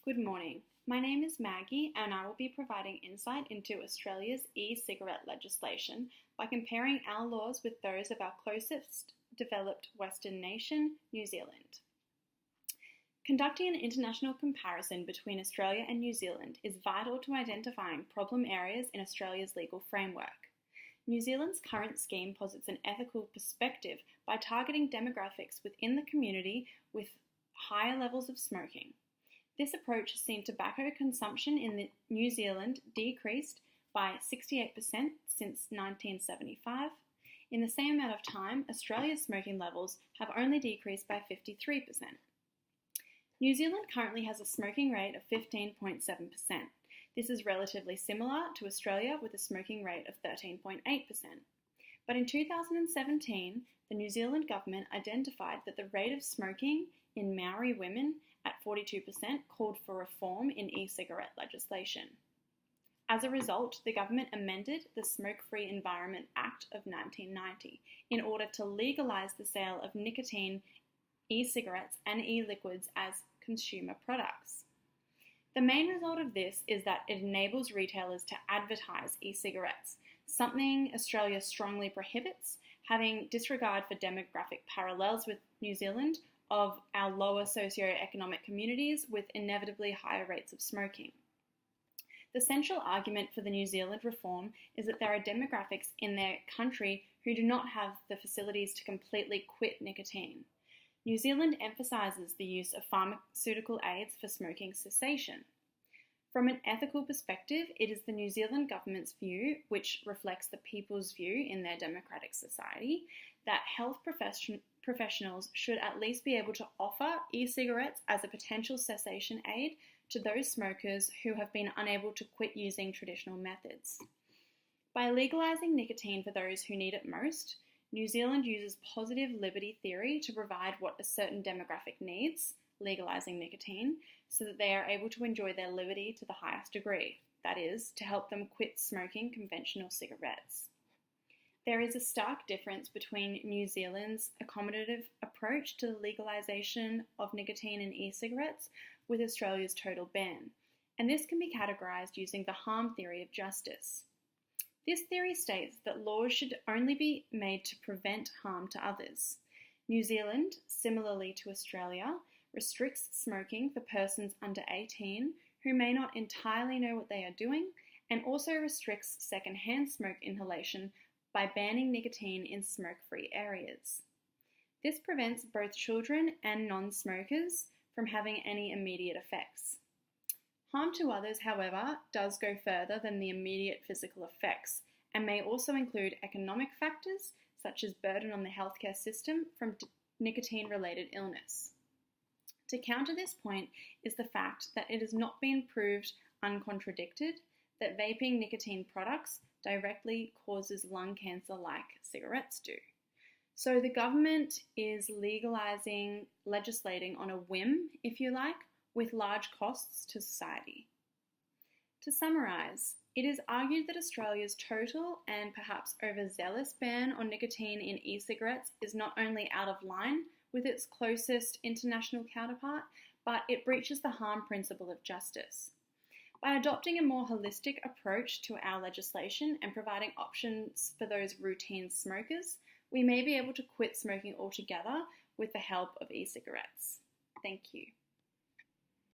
Good morning. My name is Maggie and I will be providing insight into Australia's e-cigarette legislation by comparing our laws with those of our closest developed Western nation, New Zealand. Conducting an international comparison between Australia and New Zealand is vital to identifying problem areas in Australia's legal framework. New Zealand's current scheme posits an ethical perspective by targeting demographics within the community with higher levels of smoking. This approach has seen tobacco consumption in New Zealand decreased by 68% since 1975. In the same amount of time, Australia's smoking levels have only decreased by 53%. New Zealand currently has a smoking rate of 15.7%. This is relatively similar to Australia with a smoking rate of 13.8%. But in 2017, the New Zealand government identified that the rate of smoking in Maori women at 42% called for reform in e-cigarette legislation. As a result, the government amended the Smoke-Free Environment Act of 1990 in order to legalise the sale of nicotine, e-cigarettes and e-liquids as consumer products. The main result of this is that it enables retailers to advertise e-cigarettes, something Australia strongly prohibits, having disregard for demographic parallels with New Zealand of our lower socioeconomic communities with inevitably higher rates of smoking. The central argument for the New Zealand reform is that there are demographics in their country who do not have the facilities to completely quit nicotine. New Zealand emphasises the use of pharmaceutical aids for smoking cessation. From an ethical perspective, it is the New Zealand government's view, which reflects the people's view in their democratic society, that health professionals should at least be able to offer e-cigarettes as a potential cessation aid to those smokers who have been unable to quit using traditional methods. By legalising nicotine for those who need it most, New Zealand uses positive liberty theory to provide what a certain demographic needs, legalising nicotine, so that they are able to enjoy their liberty to the highest degree, that is, to help them quit smoking conventional cigarettes. There is a stark difference between New Zealand's accommodative approach to the legalisation of nicotine in e-cigarettes with Australia's total ban, and this can be categorised using the harm theory of justice. This theory states that laws should only be made to prevent harm to others. New Zealand, similarly to Australia, restricts smoking for persons under 18 who may not entirely know what they are doing, and also restricts second-hand smoke inhalation by banning nicotine in smoke-free areas. This prevents both children and non-smokers from having any immediate effects. Harm to others, however, does go further than the immediate physical effects and may also include economic factors such as burden on the healthcare system from nicotine-related illness. To counter this point is the fact that it has not been proved uncontradicted that vaping nicotine products directly causes lung cancer like cigarettes do. So the government is legislating on a whim, if you like, with large costs to society. To summarise, it is argued that Australia's total and perhaps overzealous ban on nicotine in e-cigarettes is not only out of line with its closest international counterpart, but it breaches the harm principle of justice. By adopting a more holistic approach to our legislation and providing options for those routine smokers, we may be able to quit smoking altogether with the help of e-cigarettes. Thank you.